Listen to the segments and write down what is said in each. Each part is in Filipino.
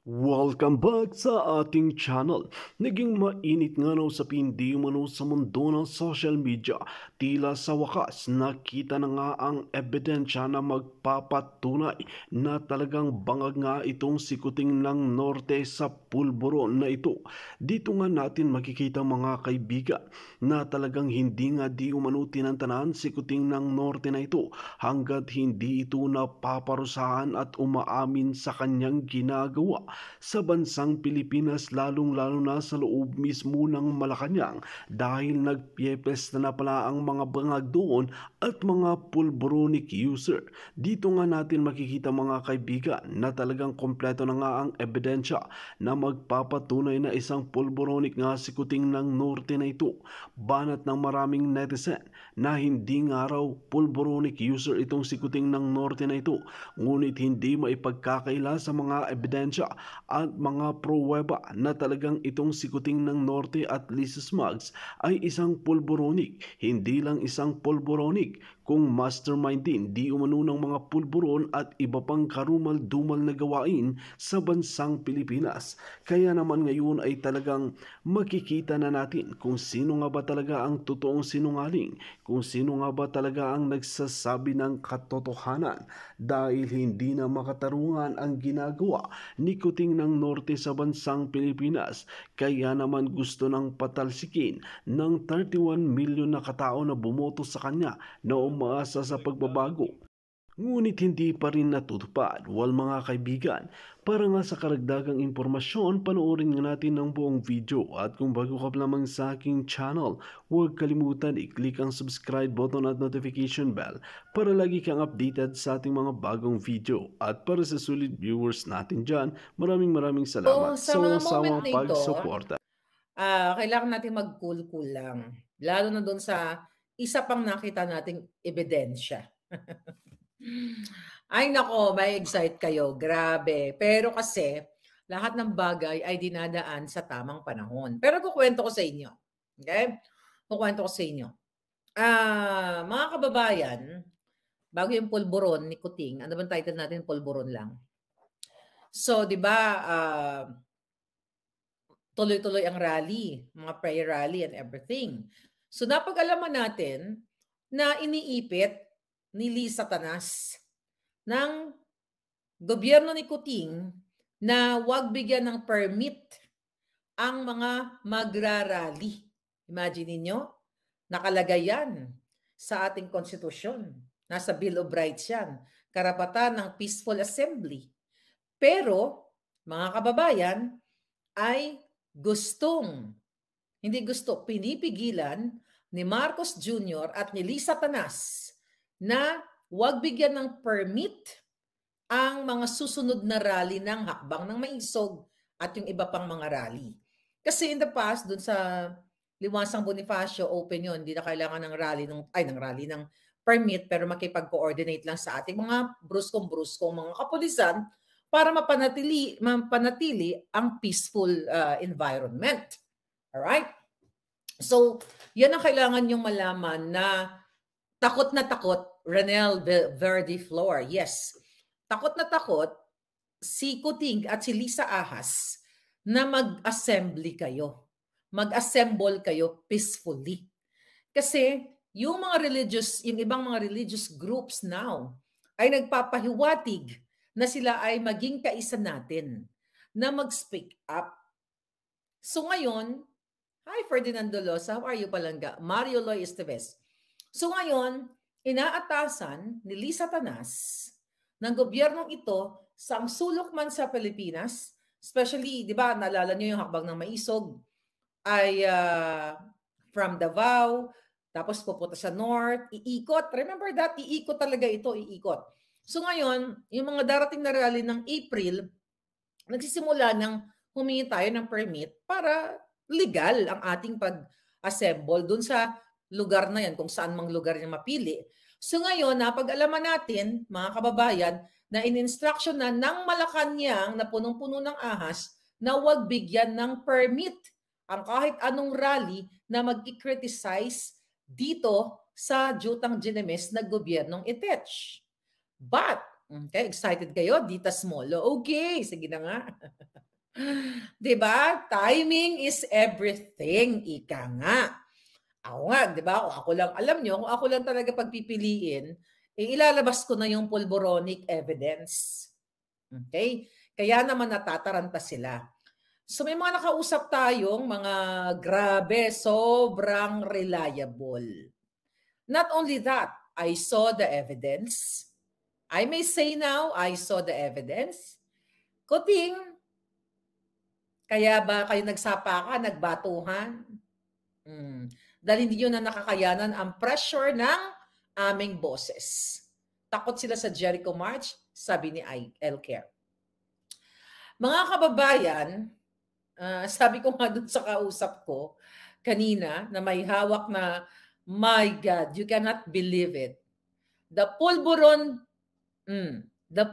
Welcome back sa ating channel. Naging mainit nga raw sa pindi umano sa mundo ng social media. Tila sa wakas nakita na nga ang ebidensya na magpapatunay na talagang bangag nga itong sikuting ng norte sa pulburon na ito. Dito nga natin makikita mga kaibigan na talagang hindi nga di umano tinantanan sikuting ng norte na ito hanggat hindi ito napaparusahan at umaamin sa kanyang ginagawa sa bansang Pilipinas, lalong-lalo na sa loob mismo ng Malacanang dahil nagpiepesta na pala ang mga bangag doon at mga pulboronic user. Dito nga natin makikita mga kaibigan na talagang kompleto na nga ang ebidensya na magpapatunay na isang pulboronic nga sikuting ng norte na ito. Banat ng maraming netizen na hindi nga raw pulboronic user itong sikuting ng norte na ito, ngunit hindi maipagkakaila sa mga ebidensya at mga pruweba na talagang itong sikuting ng norte at Lisa Smugs ay isang pulboronic, hindi lang isang pulboronic, kung mastermind din di umano ng mga pulburon at iba pang karumal-dumal na gawain sa bansang Pilipinas. Kaya naman ngayon ay talagang makikita na natin kung sino nga ba talaga ang totoong sinungaling, kung sino nga ba talaga ang nagsasabi ng katotohanan dahil hindi na makatarungan ang ginagawa ni Kuting ng Norte sa bansang Pilipinas. Kaya naman gusto ng patalsikin ng 31 milyon na katao na bumoto sa kanya na umaasa sa pagbabago. Ngunit hindi pa rin natutupad. Wal mga kaibigan, para nga sa karagdagang impormasyon, panoorin nga natin ang buong video. At kung bago ka pa lamang sa aking channel, huwag kalimutan i-click ang subscribe button at notification bell para lagi kang updated sa ating mga bagong video. At para sa sulit viewers natin dyan, maraming So, salamat sa sa mga walang moment sawang na ito, pagsuporta. kailangan nating mag-cool-cool lang. Lalo na doon sa isa pang nakita nating ebidensya. Ay nako, may excite kayo. Grabe. Pero kasi, lahat ng bagay ay dinadaan sa tamang panahon. Pero kukwento ko sa inyo. Okay? Kukwento ko sa inyo. Mga kababayan, bago yung pulburon ni Kuting, ano bang title natin? Pulburon lang. So, di ba, tuloy-tuloy ang rally, mga prayer rally and everything. So napag-alaman natin na iniipit ni Lisa Satanas ng gobyerno ni Kuting na wag bigyan ng permit ang mga magrarally. Imagine niyo, nakalagay yan sa ating konstitusyon. Nasa Bill of Rights yan. Karapatan ng peaceful assembly. Pero, mga kababayan, ay pinipigilan ni Marcos Jr. at ni Lisa Satanas na huwag bigyan ng permit ang mga susunod na rally ng Hakbang ng Maisog at yung iba pang mga rally. Kasi in the past, dun sa Liwasang Bonifacio, open yun, hindi na kailangan ng rally ng permit, pero makipag-coordinate lang sa ating mga bruskong-bruskong mga kapulisan para mapanatili ang peaceful environment. Alright? So, yan ang kailangan yung malaman na takot na takot, Ranel Verdiflor. Yes, takot na takot si Kuting at si Lisa Ahas na mag-assembly kayo. Mag-assemble kayo peacefully. Kasi yung ibang mga religious groups now ay nagpapahiwatig na sila ay maging kaisa natin na mag-speak up. So ngayon, hi Ferdinand Dolos, how are you palangga? Mario Loy Esteves. So ngayon, inaatasan ni Lisa Satanas ng gobyernong ito sa ang sulok man sa Pilipinas, especially, di ba, naalala niyo yung Hakbang ng Maisog, ay from Davao, tapos pupunta sa North, iikot. Remember that? Iikot talaga ito, iikot. So ngayon, yung mga darating na rally ng April, nagsisimula ng humingi tayo ng permit para legal ang ating pag-assemble dun sa lugar na yan, kung saan mang lugar niya mapili. So ngayon, napag-alaman natin, mga kababayan, na in-instruction na ng Malacanang na punong-puno ng ahas na huwag bigyan ng permit ang kahit anong rally na mag-criticize dito sa Jutang Ginemes na gobyernong Itech. But, okay, excited kayo? Dita Smolo. Okay, sige na nga. Diba? Timing is everything, ika nga. Ako nga, di ba? Kung ako lang, alam nyo, kung ako lang talaga pagpipiliin, ilalabas ko na yung pulboronic evidence. Okay? Kaya naman natataranta sila. So may mga nakausap tayong mga grabe, sobrang reliable. Not only that, I saw the evidence. I may say now, I saw the evidence. Kuting, kaya ba kayo nagsapa nagbatuhan? Dahil hindi nyo na nakakayanan ang pressure ng aming boses. Takot sila sa Jericho March, sabi ni Elcare. Mga kababayan, sabi ko nga dun sa kausap ko kanina na may hawak na, my God, you cannot believe it. The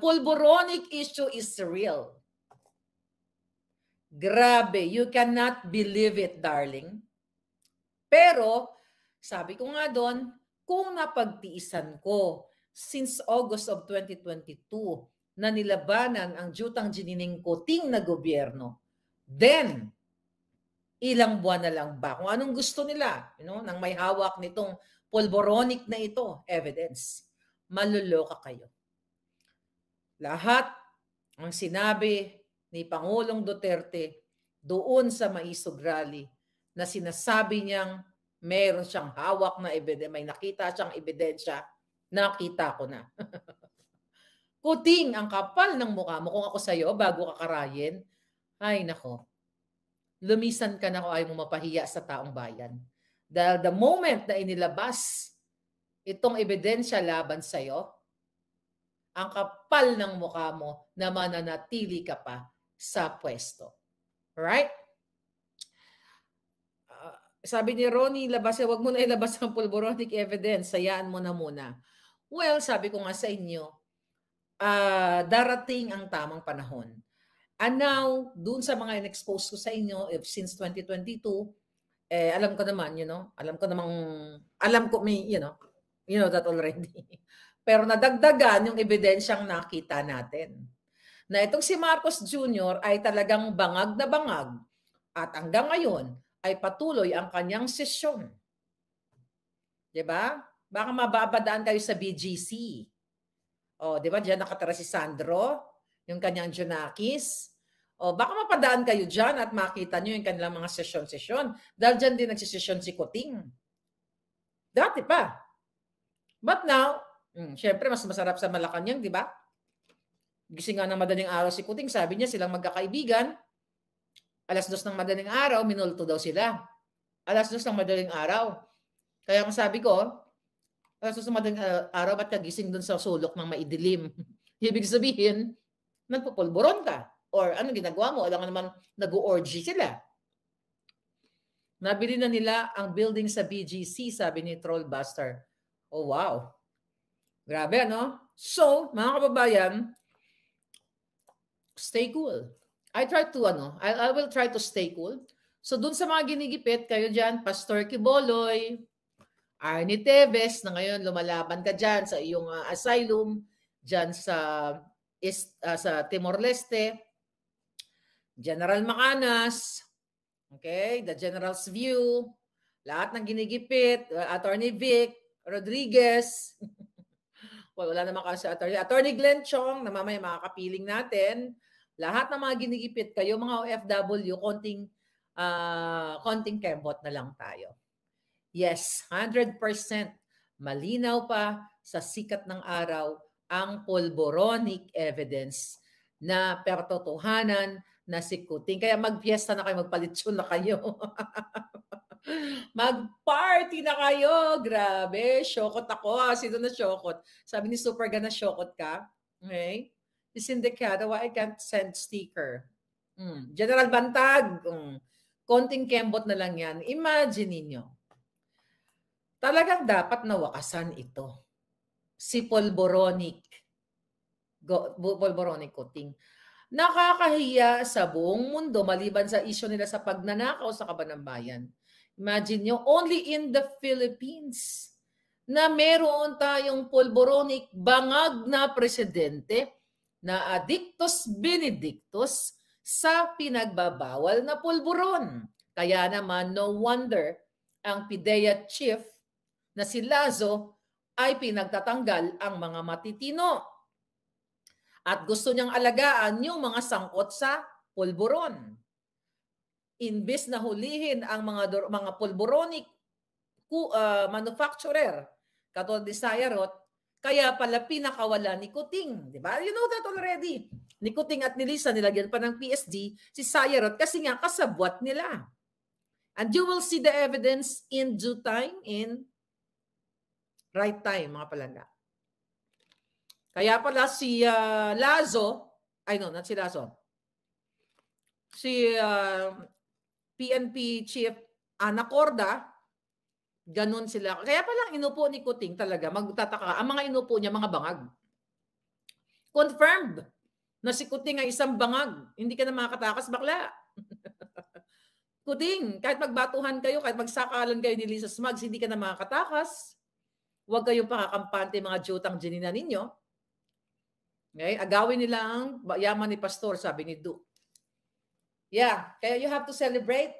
pulboronic issue is real. Grabe, you cannot believe it, darling. Pero, sabi ko nga doon, kung napagtiisan ko since August of 2022 na nilabanan ang jutang ginining Kuting na gobyerno, then, ilang buwan na lang ba? Kung anong gusto nila, nang may hawak nitong pulboronic na ito, evidence, maluloka kayo. Lahat ang sinabi ni Pangulong Duterte doon sa Maisog Rally na sinasabi niyang meron siyang hawak na ebidensya, may nakita siyang ebidensya, nakita ko na. Kuting, ang kapal ng mukha mo. Kung ako sa'yo, bago ka karayin, ay nako, lumisan ka na kung ayaw mo mapahiya sa taong bayan. Dahil the moment na inilabas itong ebidensya laban sa'yo, ang kapal ng mukha mo na mananatili ka pa sa pwesto. Right? Sabi ni Ronnie Labase, wag mo na ilabas ang pulboronic evidence, sayaan mo na muna. Well, sabi ko nga sa inyo, darating ang tamang panahon. And now, dun sa mga in-expose ko sa inyo since 2022, alam ko naman, alam ko may, you know that already. Pero nadagdagan yung ebidensyang nakita natin. Na itong si Marcos Jr. ay talagang bangag na bangag at hanggang ngayon ay patuloy ang kanyang sesyon. Diba? Baka mababadaan kayo sa BGC. O, diba? Diyan nakatara si Sandro, yung kanyang Junakis. O, baka mapadaan kayo dyan at makita nyo yung kanilang mga sesyon-sesyon. Dahil dyan din nagsisesyon si Kuting. Dati pa. But now, syempre mas masarap sa Malacanang, di ba? Gising nga ng madaling araw si Kuting, sabi niya silang magkakaibigan. 2:00 ng madaling araw, minulto daw sila. 2:00 ng madaling araw. Kaya ang sabi ko, 2:00 ng madaling araw, ba't ka gising dun sa sulok ng maidilim? Ibig sabihin, nagpupulburon ka. Or anong ginagawa mo? Alam nga naman, nag-orgy sila. Nabili na nila ang building sa BGC, sabi ni Trollbuster. Oh, wow. Grabe, ano? So, mga kababayan, stay cool. I will try to stay cool. So, dun sa mga ginigipit, kayo dyan, Pastor Kiboloy, Arnie Teves, na ngayon lumalaban ka dyan sa iyong asylum, dyan sa Timor-Leste, General Macanas, okay, the General's View, lahat ng ginigipit, Attorney Vic, Rodriguez, wala naman kasi Attorney Glenn Chong, na mamaya makakapiling natin, lahat ng mga ginigipit kayo, mga OFW, konting kembot na lang tayo. Yes, 100% malinaw pa sa sikat ng araw ang pulboronic evidence na pertotohanan na si Kuting. Kaya magpiesta na kayo, magpalitsyon na kayo. Mag-party na kayo. Grabe, syokot ako. Sino na syokot? Sabi ni Super Gana, syokot ka. Okay? Si Sindicado, I can't send sticker. General Bantag, konting kembot na lang yan. Imagine ninyo. Talagang dapat nawakasan ito. Si pulboronic Kuting. Nakakahiya sa buong mundo maliban sa isyu nila sa pagnanakaw sa Kabanang Bayan. Imagine nyo, only in the Philippines na meron tayong pulboronic bangag na presidente na Adictus Benedictus, sa pinagbabawal na pulburon. Kaya naman, no wonder ang PIDEA chief na si Lazo ay pinagtatanggal ang mga matitino. At gusto niyang alagaan yung mga sangkot sa pulburon. Imbes na hulihin ang mga pulburonic manufacturer, katulad ni Sayarot, kaya pala pinakawala ni Kuting. Di ba? You know that already. Ni Kuting at ni Lisa, nilagyan pa ng PSD, si Sayarot, kasi nga kasabwat nila. And you will see the evidence in due time, in right time, mga palangga. Kaya pala si Lazo, not si Lazo, si PNP Chief Anacorda, ganun sila. Kaya palang inupo ni Kuting talaga, magtataka, ang mga inupo niya, mga bangag. Confirmed na si Kuting ay isang bangag. Hindi ka na makakatakas, bakla. Kuting, kahit magbatuhan kayo, kahit magsakalan kayo ni Lisa Smugs, hindi ka na makakatakas. Huwag kayong pakakampante mga jutang ginina ninyo. Okay? Agawin nila ang yaman ni Pastor, sabi ni Du. Yeah, kaya you have to celebrate.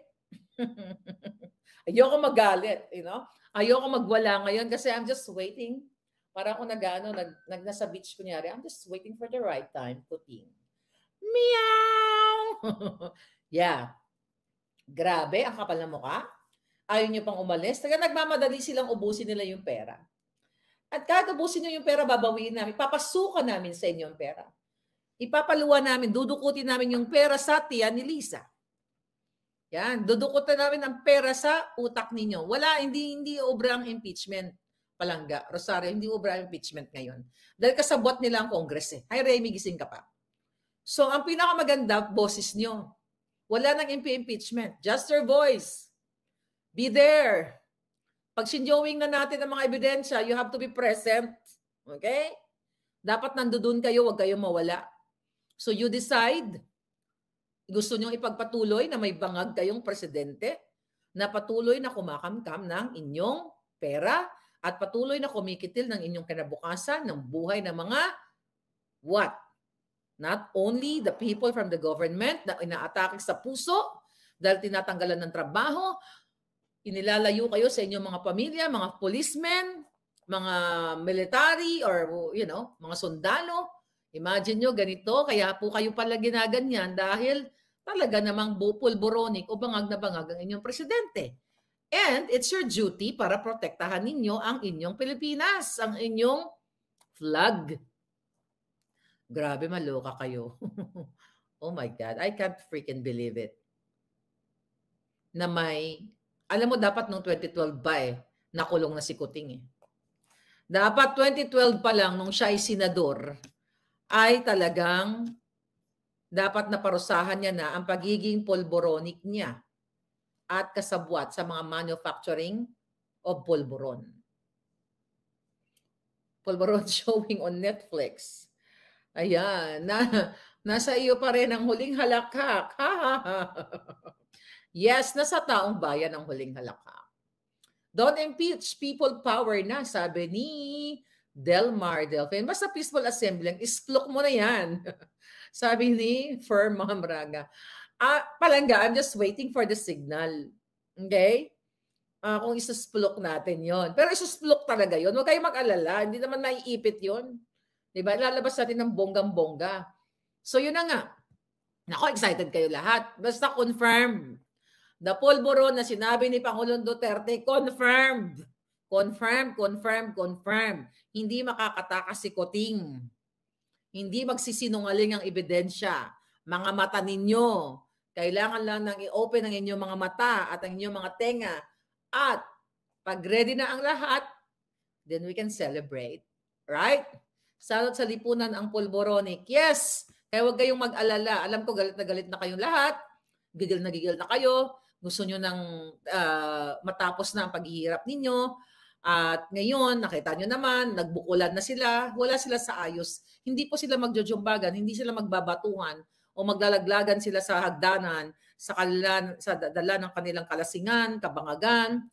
Ayoko magalit, Ayoko magwala ngayon kasi I'm just waiting. Para ako nasa beach kunyari, I'm just waiting for the right time, Kuting. Meow! Yeah. Grabe, ang kapal na mukha. Ayaw nyo pang umalis. Taga nagmamadali silang ubusin nila yung pera. At kahit ubusin nyo yung pera, babawiin namin. Papasukan namin sa inyo yung pera. Ipapaluwa namin, dudukutin namin yung pera sa tiyan ni Lisa. Yan, dudukutin namin ang pera sa utak ninyo. Wala, hindi obra ang impeachment, palangga. Rosario, hindi obra ang impeachment ngayon. Dahil kasabot nila ang Congress eh. Hi, Remy, gising ka pa. So, ang pinakamaganda, boses nyo. Wala nang impeachment. Just your voice. Be there. Pag sinjowing na natin ang mga ebidensya, you have to be present. Okay? Dapat nandoon kayo, wag kayong mawala. So you decide, gusto nyo ipagpatuloy na may bangag kayong presidente na patuloy na kumakamkam ng inyong pera at patuloy na kumikitil ng inyong kinabukasan ng buhay ng mga what? Not only the people from the government na inaatake sa puso dahil tinatanggalan ng trabaho, inilalayo kayo sa inyong mga pamilya, mga policemen, mga military or mga sundalo. Imagine nyo ganito, kaya po kayo pala ginaganyan dahil talaga namang pulboronic o bangag na bangag ang inyong presidente. And it's your duty para protektahan ninyo ang inyong Pilipinas, ang inyong flag. Grabe, maloka kayo. Oh my God, I can't freaking believe it. Na alam mo dapat noong 2012 ba nakulong na si Kuting eh. Dapat 2012 pa lang nung siya ay senador, ay talagang dapat naparusahan niya na ang pagiging pulboronic niya at kasabwat sa mga manufacturing of pulburon. Pulburon showing on Netflix. Ayan, nasa iyo pa rin ang huling halakhak. Yes, nasa taong bayan ang huling halakhak. Don't impeach, people power na, sabi ni Delmar Delfin. Basta peaceful assembly lang, isplok mo na yan. Sabi ni Firm Mamraga. Palangga, I'm just waiting for the signal. Okay? Kung isusplok natin yon. Pero isusplok talaga yon. Huwag kayong mag-alala. Hindi naman maiipit yon. Diba? Lalabas natin ng bonggang-bongga. So yun na nga. Nako, excited kayo lahat. Basta confirm. The pulburon na sinabi ni Pangulong Duterte, confirmed. Confirm. Hindi makakatakas si Kuting. Hindi magsisinungaling ang ebidensya. Mga mata ninyo. Kailangan lang nang i-open ang inyong mga mata at ang inyong mga tenga. At pag ready na ang lahat, then we can celebrate. Right? Salot sa lipunan ang pulboronic. Yes! Kaya huwag kayong mag-alala. Alam ko galit na kayong lahat. Gigil na kayo. Gusto nyo nang matapos na ang paghihirap ninyo. At ngayon, nakita nyo naman, nagbukulan na sila. Wala sila sa ayos. Hindi po sila magjojumbagan. Hindi sila magbabatuhan o maglalaglagan sila sa hagdanan sa dala ng kanilang kalasingan, kabangagan.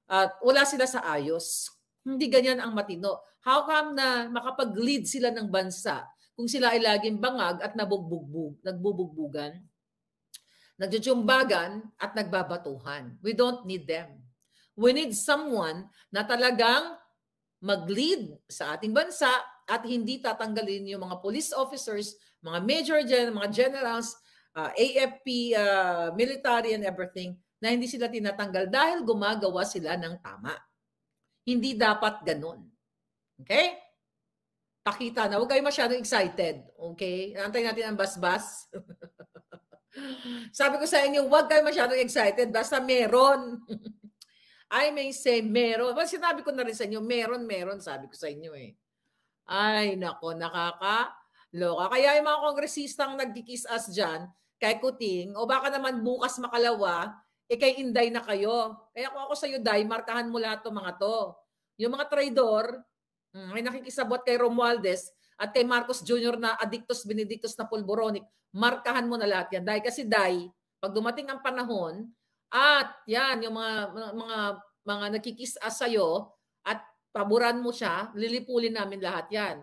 At wala sila sa ayos. Hindi ganyan ang matino. How come na makapag-lead sila ng bansa kung sila ay laging bangag at nagbubugbugan? Nagjujumbagan at nagbabatuhan. We don't need them. We need someone na talagang mag-lead sa ating bansa at hindi tatanggalin yung mga police officers, mga major general, mga generals, AFP, military and everything, na hindi sila tinatanggal dahil gumagawa sila ng tama. Hindi dapat ganun. Okay? Pakita na. Huwag kayo masyadong excited. Okay? Antayin natin ang basbas. Sabi ko sa inyo, huwag kayo masyadong excited. Basta meron. I may say meron. Well, sinabi ko na rin sa inyo, meron. Sabi ko sa inyo eh. Ay, nako, nakakaloka. Kaya yung mga kongresistang nagkikiss-us dyan, kay Kuting, o baka naman bukas makalawa, kay Inday na kayo. Kaya kung ako sa iyo, Day, markahan mo lahat ng mga to. Yung mga traidor, may nakikisabot kay Romualdez at kay Marcos Jr. na Adictus Benedictus na Pulboronic, markahan mo na lahat yan. Day, kasi Day, pag dumating ang panahon, at yan, yung mga nagkikiss-us sa'yo at paboran mo siya, lilipulin namin lahat yan.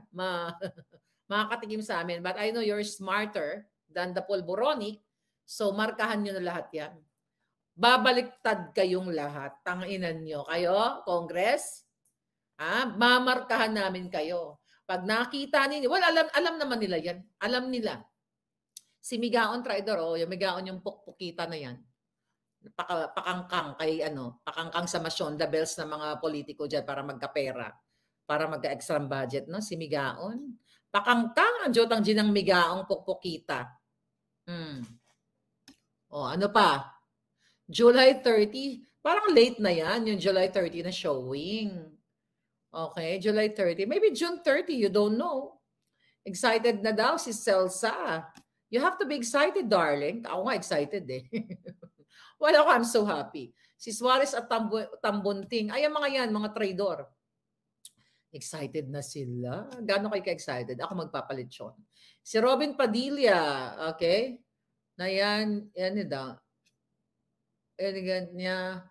Makakatikim sa amin. But I know you're smarter than the Pulboronic, so markahan nyo na lahat yan. Babaliktad kayong lahat. Tanginan nyo. Kayo, Congress, mamarkahan namin kayo. Pag nakita ninyo, well, alam naman nila yan. Alam nila. Si Migaon Traidor, yung Migaon yung pukpukita na yan. Pakangkang kay pakangkang sa Masyonda Bells ng mga politiko diyan para magkapera, para magka-extra budget, no? Si Migaon. Pakangkang ang jotang ginang Migaong pukpukita. Ano pa? July 30, parang late na yan, yung July 30 na showing. Okay, July 30. Maybe June 30, you don't know. Excited na daw si Celsa. You have to be excited, darling. Ako nga excited eh. Wala ko, I'm so happy. Si Suarez at Tambunting, ay mga yan, mga traidor. Excited na sila. Gano'n kayo ka-excited? Ako magpapalit yun. Si Robin Padilla, okay? Na yan daw. Niya,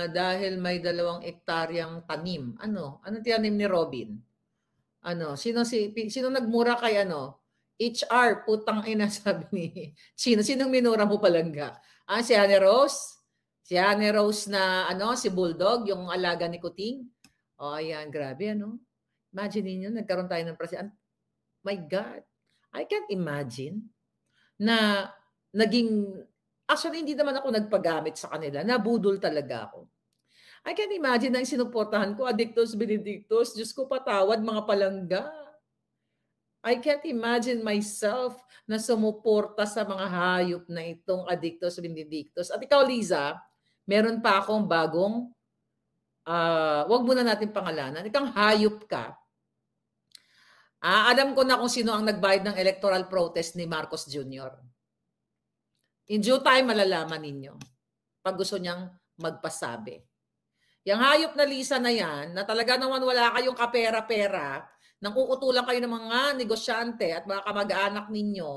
dahil may 2 hektaryang tanim. Ano tinanim ni Robin? Sino nagmura kay HR, putang ina, sabi ni sinong minura mo palangga? Si Anne Rose? Si Anne Rose na si Bulldog, yung alaga ni Kuting. Ayan, grabe Imagine niyo nagkaroon tayo ng president. My God. I can't imagine na actually hindi naman ako nagpagamit sa kanila. Nabudol talaga ako. I can't imagine na yung sinuportahan ko, Adictus Benedictus, Diyos ko patawad mga palangga. I can't imagine myself na sumuporta sa mga hayop na itong Adictus Benedictus. At ikaw, Liza, meron pa akong bagong, wag muna natin pangalanan, ikang hayop ka. Alam ko na kung sino ang nagbayad ng electoral protest ni Marcos Jr. In due time, malalaman ninyo pag gusto niyang magpasabi. Yung hayop na Lisa na yan, na talaga naman wala kayong kapera-pera, nang uutulan kayo ng mga negosyante at mga kamag-anak ninyo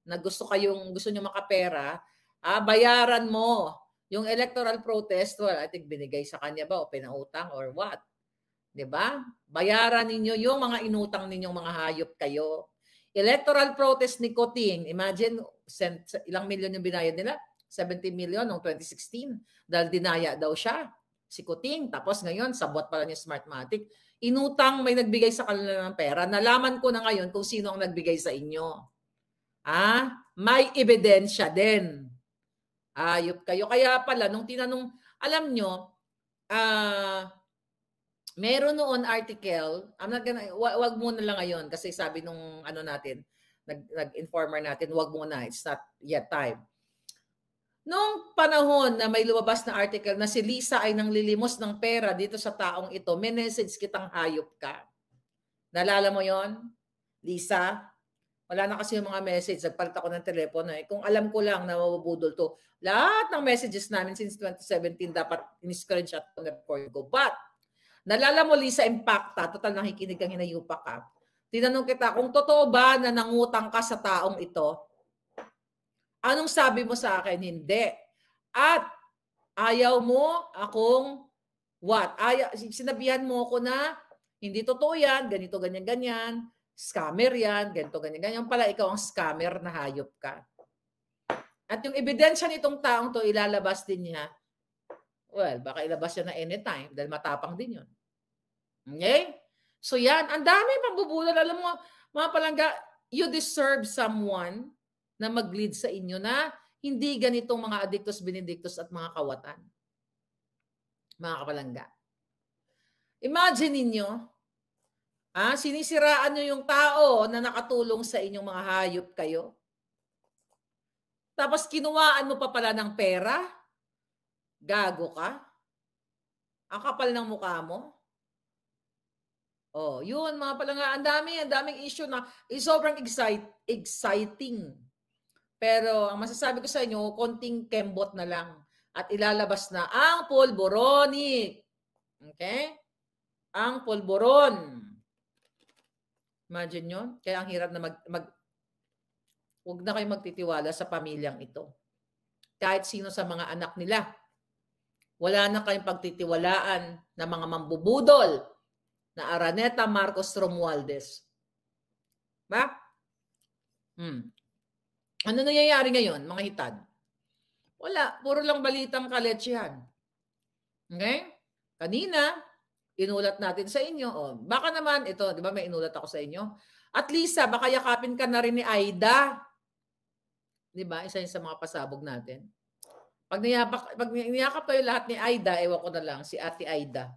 na gusto nyo makapera, bayaran mo yung electoral protest. Well, I think binigay sa kanya ba o pinautang or what? 'Di ba? Bayaran ninyo yung mga inutang ninyong mga hayop kayo. Electoral protest ni Kuting, imagine ilang milyon yung binayad nila? 70 million noong 2016 dahil dinaya daw siya si Kuting. Tapos ngayon, sabot pala niya Smartmatic. Inutang, may nagbigay sa kanila ng pera. Nalaman ko na ngayon kung sino ang nagbigay sa inyo. May ebidensya din. Ayop kayo. Kaya pala, nung tinanong, alam nyo, meron noon article, wag muna lang ngayon kasi sabi nung natin, nag-informer natin, wag muna, it's not yet time. Noong panahon na may lumabas na article na si Lisa ay nanglilimos ng pera dito sa taong ito, may message kitang hayop ka. Nalala mo yon, Lisa? Wala na kasi yung mga message. Nagpalit ako ng telepono. Kung alam ko lang na mabubudol to, lahat ng messages namin since 2017 dapat in-screenshot ko na record ko. But, nalala mo Lisa Impacta, total nakikinig kang hinayupa ka. Tinanong kita, kung totoo ba na nangutang ka sa taong ito, anong sabi mo sa akin? Hindi. At ayaw mo akong what? Sinabihan mo ako na hindi totoo yan, ganito, ganyan, ganyan. Scammer yan, ganito, ganyan, ganyan. Pala ikaw ang scammer na hayop ka. At yung ebidensya nitong taong to, ilalabas din niya. Well, baka ilabas siya na anytime dahil matapang din yun. Okay? So yan, ang dami pambubulol. Alam mo, mga palangga, you deserve someone na mag-lead sa inyo na hindi ganitong mga addictus, benedictus at mga kawatan. Mga kapalangga. Imagine ninyo, sinisiraan nyo yung tao na nakatulong sa inyong mga hayop kayo. Tapos kinuhaan mo pa pala ng pera? Gago ka? Ang kapal ng mukha mo? Oh, yun mga palangga, ang daming issue na sobrang exciting. Pero ang masasabi ko sa inyo, konting kembot na lang at ilalabas na ang polboronic. Okay? Ang polboron. Imagine nyo? Kaya ang hirap na huwag na kayo magtitiwala sa pamilyang ito. Kahit sino sa mga anak nila. Wala na kayong pagtitiwalaan na mga mambubudol na Araneta, Marcos, Romualdez. Ba? Ano nangyayari ngayon, mga hitad? Wala. Puro lang balitang kaletsyahan. Okay? Kanina, inulat natin sa inyo. Oh, baka naman, ito, di ba may inulat ako sa inyo? At Lisa, baka yakapin ka na rin ni Aida. Di ba? Isa yun sa mga pasabog natin. Pag niyakap kayo lahat ni Aida, ewan ko na lang, si Ate Aida.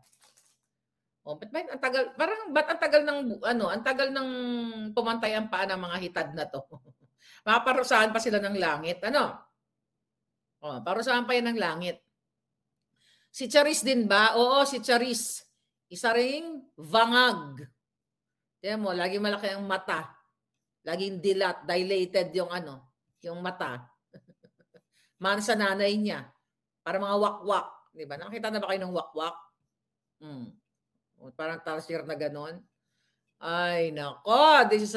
Oh, ba't ang tagal, parang ba't ang tagal ng ang tagal ng pumantay ang paa ng mga hitad na to. Maparusahan pa sila ng langit, ano? Oh, parusahan pa yan ng langit. Si Charis din ba? Oo, si Charis. Isa ring vangag. Tiyan mo, lagi malaki ang mata. Laging dilated yung yung mata. Man sa nanay niya. Para mga wakwak. Di ba? Nakita na ba kayo ng wakwak? Parang tarsier na ganon. Ay, nako. This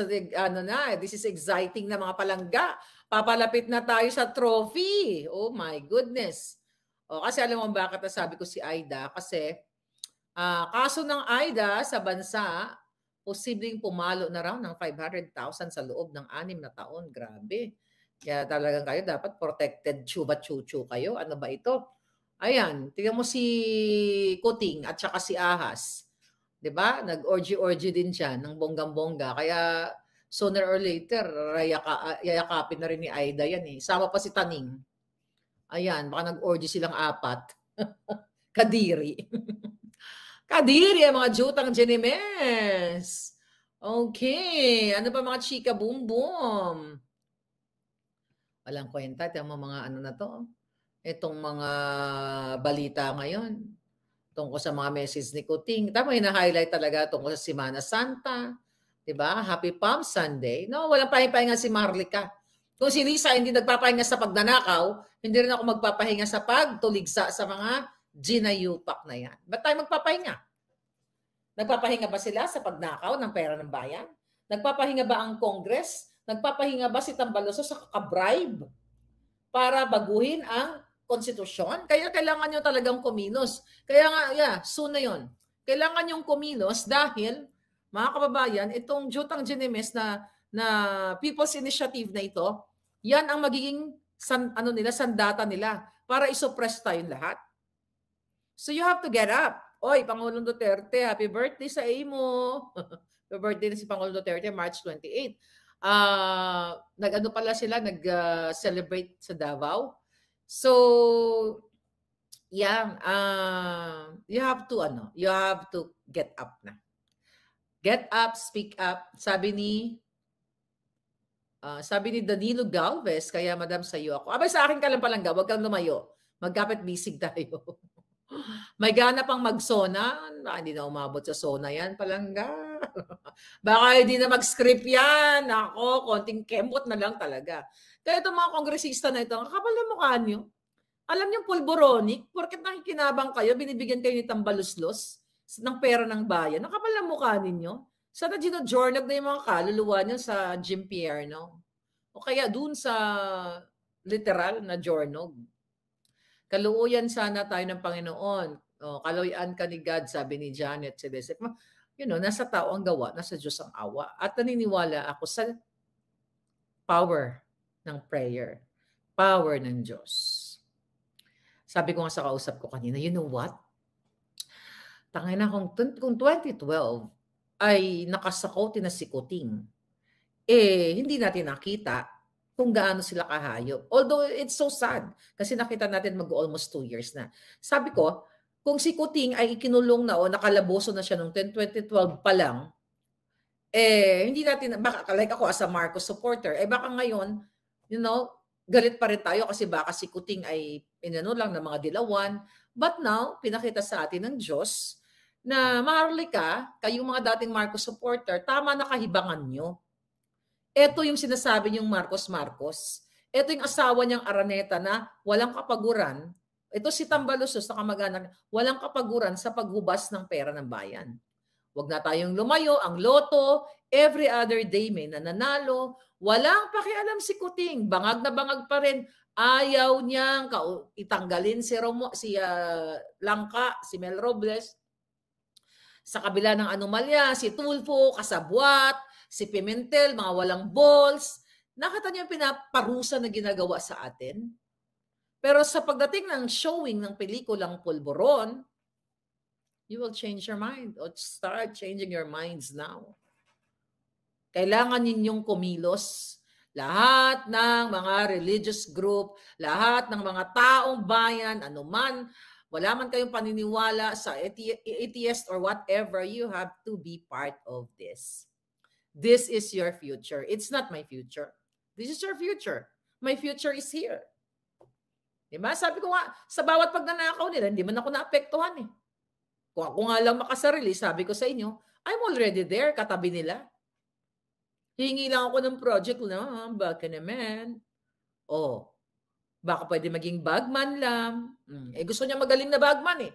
is exciting na mga palangga. Papalapit na tayo sa trophy. Oh my goodness. Kasi alam mo bakit nasabi ko si Aida? Kasi kaso ng Aida sa bansa, posibleng pumalo na raw ng 500,000 sa loob ng 6 na taon. Grabe. Kaya talagang kayo dapat protected chuba-chuchu kayo. Ano ba ito? Ayan, tingnan mo si Kuting at saka si Ahas. 'Di ba? Nag-orgy din siya ng bonggang-bongga. Kaya sooner or later, yayakapin na rin ni Aida yan eh. Sama pa si Taning. Ayan, baka nag-orgy silang 4. Kadiri. Kadiri, mga jutang Genemes. Okay. Ano pa mga chika boom boom? Walang kwenta. Ito mga na to. Itong mga balita ngayon. Tungkol sa mga message ni Kuting. Tama, hina-highlight talaga tungkol sa Semana Santa. Diba? Happy Palm Sunday. No, walang pahinga si Marlica. Kung si Lisa hindi nagpapahinga sa pagnanakaw, hindi rin ako magpapahinga sa pagtuligsa sa mga ginayupak na yan. Ba't tayo magpapahinga? Nagpapahinga ba sila sa pagnakaw ng pera ng bayan? Nagpapahinga ba ang Congress? Nagpapahinga ba si Tambaluso sa kakabribe para baguhin ang konstitusyon? Kaya kailangan nyo talagang kumilos. Kaya nga, soon na yun. Kailangan yung kumilos dahil, mga kababayan, itong Jutang Genemes na People's Initiative na ito, yan ang magiging sandata nila para isuppress tayong lahat. So you have to get up. Oy, Pangulong Duterte, happy birthday sa imo. Happy birthday na si Pangulong Duterte, March 28. Pala sila, nag-celebrate sa Davao. So, yeah, you have to get up na. Get up, speak up. Sabi ni Danilo Galvez, kaya madam sa'yo ako. Abay, sa akin ka lang palangga, huwag kang lumayo. Magkapit bisig tayo. May gana pang mag-sona. Hindi na umabot sa sona yan, palangga. Baka hindi na mag-script yan. Ako, konting kembot na lang talaga. Kaya itong mga kongresista na ito, ang kapal na mukha nyo. Alam niyo, pulboronic, porket nakikinabang kayo, binibigyan kayo ni tambaluslos ng pera ng bayan. Ang kapal na mukha ninyo. Sana ginodjornag na yung mga kaluluwa nyo sa Jim Pierno. O kaya dun sa literal na jornog. Kaluuyan sana tayo ng Panginoon. Kaloyan ka ni God, sabi ni Janet Celeste. Nasa tao ang gawa, nasa Diyos ang awa. At naniniwala ako sa power ng prayer. power ng Diyos. Sabi ko nga sa kausap ko kanina, you know what? Tangina kung 2012 ay nakasakote na si Kuting, hindi natin nakita kung gaano sila kahayop. Although it's so sad kasi nakita natin mag-almost 2 years na. Sabi ko, kung si Kuting ay ikinulong na o nakalaboso na siya noong 2012 pa lang, hindi natin, baka like ako as a Marcos supporter, baka ngayon, galit pa rin tayo kasi baka si Kuting ay inano lang ng mga dilawan. But now, pinakita sa atin ng Diyos na maharlika, kayong mga dating Marcos supporter, tama na kahibangan nyo. Ito yung sinasabi niyong Marcos. Ito yung asawa niyang Araneta na walang kapaguran. Ito si Tambalusos na kamag-anak, walang kapaguran sa paghubas ng pera ng bayan. Huwag na tayong lumayo, ang loto, every other day may nananalo. Walang pakialam si Kuting, bangag na bangag pa rin. Ayaw niyang itanggalin si Langka, si Mel Robles. Sa kabila ng anomalya, si Tulfo, kasabwat, si Pimentel, mga walang balls. Nakita niyo yung pinaparusa na ginagawa sa atin? Pero sa pagdating ng showing ng pelikulang Pulburon, you will change your mind or start changing your minds now. Kailangan ninyong kumilos. Lahat ng mga religious group, lahat ng mga taong bayan, anuman, wala man kayong paniniwala sa atheist or whatever, you have to be part of this. This is your future. It's not my future. This is your future. My future is here. Diba? Sabi ko nga, sa bawat pagnanakaw nila, hindi man ako naapektuhan eh. Kung ako nga lang makasarili, sabi ko sa inyo, I'm already there, katabi nila. Hingi lang ako ng project na, baka naman. Baka pwede maging bagman lang. Gusto niya magaling na bagman eh.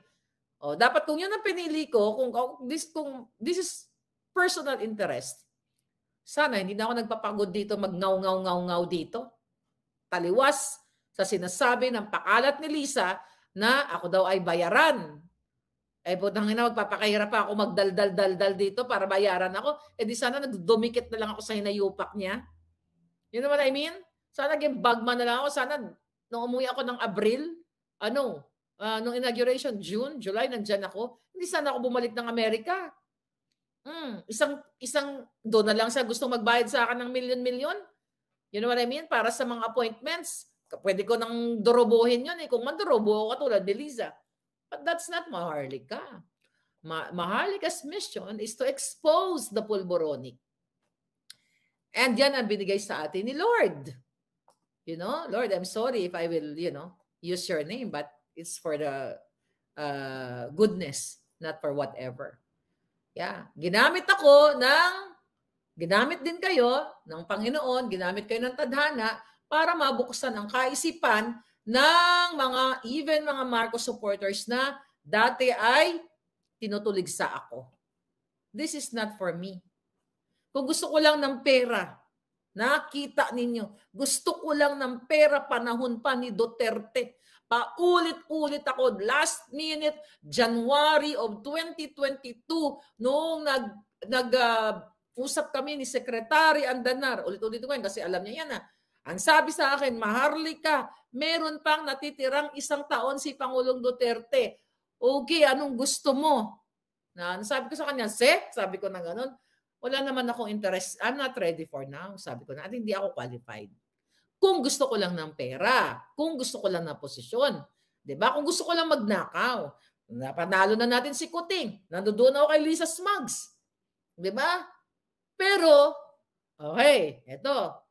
Dapat kung yun ang pinili ko, kung this is personal interest, sana hindi na ako nagpapagod dito, magngaw dito. Taliwas sa sinasabi ng pakalat ni Lisa na ako daw ay bayaran. Putang ina, magpapakahirap pa ako magdaldal dito para bayaran ako. Di sana nagdumikit na lang ako sa hinayupak niya. You know what I mean? Sana naging bagman na lang ako. Sana nung umuwi ako ng Abril, nung inauguration, June, July, nandyan ako. Hindi sana ako bumalik ng Amerika. Isang doon na lang siya gustong magbayad sa akin ng milyon-milyon. You know what I mean? Para sa mga appointments. Pwede ko nang dorobohin yun eh. Kung mandorobo ako katulad ni Liza. But that's not Maharlika. Maharlika's mission is to expose the Pulboronic. And yan ang binigay sa atin ni Lord. Lord, I'm sorry if I will, use your name, but it's for the goodness, not for whatever. Yeah. Ginamit din kayo ng Panginoon, ginamit kayo ng tadhana para mabuksan ang kaisipan ng mga Marcos supporters na dati ay tinutulig sa ako. This is not for me. Kung gusto ko lang ng pera, nakita ninyo, gusto ko lang ng pera panahon pa ni Duterte. Paulit-ulit ako, last minute, January of 2022, noong nag-usap kami ni Secretary Andanar, ulit-ulit ko kasi alam niya yan ang sabi sa akin, Maharlika, meron pang natitirang 1 taon si Pangulong Duterte. Okay, anong gusto mo? Sabi ko sa kanya, sabi ko na ganun, wala naman akong interest. I'm not ready for now. Sabi ko na, hindi ako qualified. Kung gusto ko lang ng pera, kung gusto ko lang ng posisyon, diba? Kung gusto ko lang magnakaw, napanalo na natin si Kuting, nandoon ako kay Lisa Smugs. Diba? Pero, okay, eto,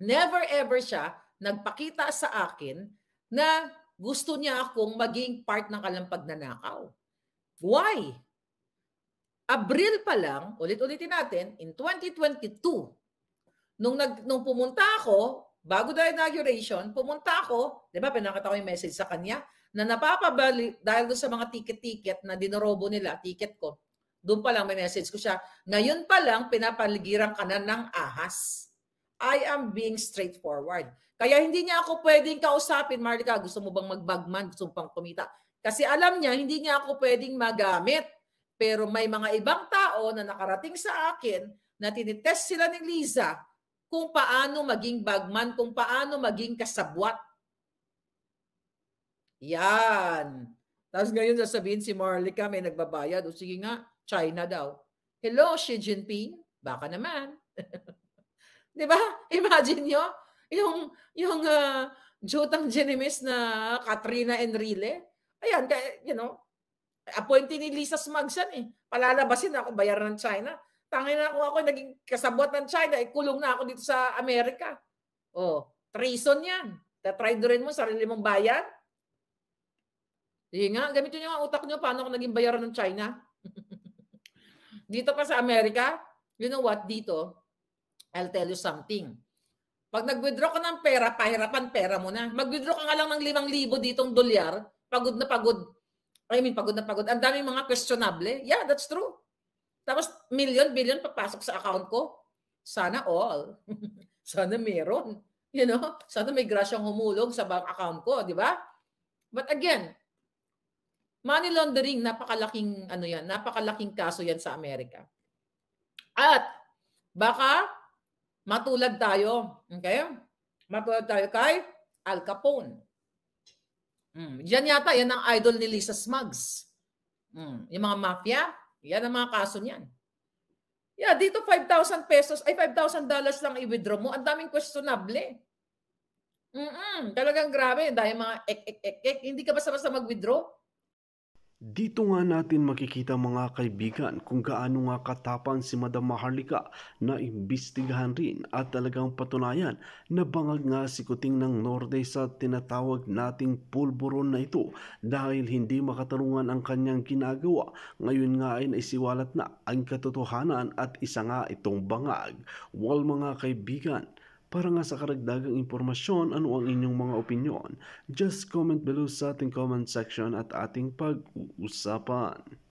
never ever siya nagpakita sa akin na gusto niya akong maging part ng kanilang pagnanakaw. Why? Abril pa lang, ulit-ulitin natin, in 2022, nung pumunta ako, bago the inauguration, pumunta ako, di ba, pinakita ko yung message sa kanya, na napapabali, dahil doon sa mga ticket-ticket na dinorobo nila, ticket ko, doon pa lang may message ko siya, ngayon pa lang, pinapaligiran ka na ng ahas. I am being straightforward. Kaya hindi niya ako pwedeng kausapin, Maharlika, gusto mo bang magbagman? Gusto mo pang kumita? Kasi alam niya, hindi niya ako pwedeng magamit. Pero may mga ibang tao na nakarating sa akin na tinitest sila ni Liza kung paano maging bagman, kung paano maging kasabwat. Yan. Tapos ngayon sasabihin si Marlica may nagbabayad. O sige nga, China daw. Hello, Xi Jinping? Baka naman. 'Di ba? Imagine nyo, yung Jutang Genimis na Katrina Enrile. Ayan, appointee ni Lisa Smugs yan eh. Palalabasin ako, bayaran ng China. Tangin na kung ako naging kasabot ng China, kulong na ako dito sa Amerika. Oh, treason yan. Tatraidorin mo sarili mong bayan. Sige nga, gamitin nyo ang utak nyo paano ako naging bayaran ng China. Dito pa sa Amerika, you know what, dito, I'll tell you something. Pag nag-withdraw ka ng pera, pahirapan pera mo na. Mag-withdraw ka nga lang ng 5,000 ditong dolyar, pagod na pagod. Pagod na pagod. Ang daming mga questionable. Yeah, that's true. Tapos million, billion papasok sa account ko. Sana all. Sana meron. Sana may grasyang humulog sa bank account ko, di ba? But again, money laundering, napakalaking kaso yan sa Amerika. At baka matulad tayo, okay? Matulad tayo kay Al Capone. Yan yata, yan ang idol ni Lisa Smugs. Yung mga mafia, yan ang mga kaso niyan. Yeah, dito 5,000 pesos, ay $5,000 lang i-withdraw mo. Ang daming questionable. Talagang grabe, dahil mga hindi ka basta-basta mag-withdraw. Dito nga natin makikita mga kaibigan kung gaano nga katapang si Madam Maharlika na imbestigahan rin at talagang patunayan na bangag nga si Kuting ng Norte sa tinatawag nating pulburon na ito dahil hindi makatarungan ang kanyang ginagawa. Ngayon nga ay naisiwalat na ang katotohanan at isa nga itong bangag. Well mga kaibigan, para nga sa karagdagang impormasyon, ano ang inyong mga opinyon? Just comment below sa ating comment section at ating pag-uusapan.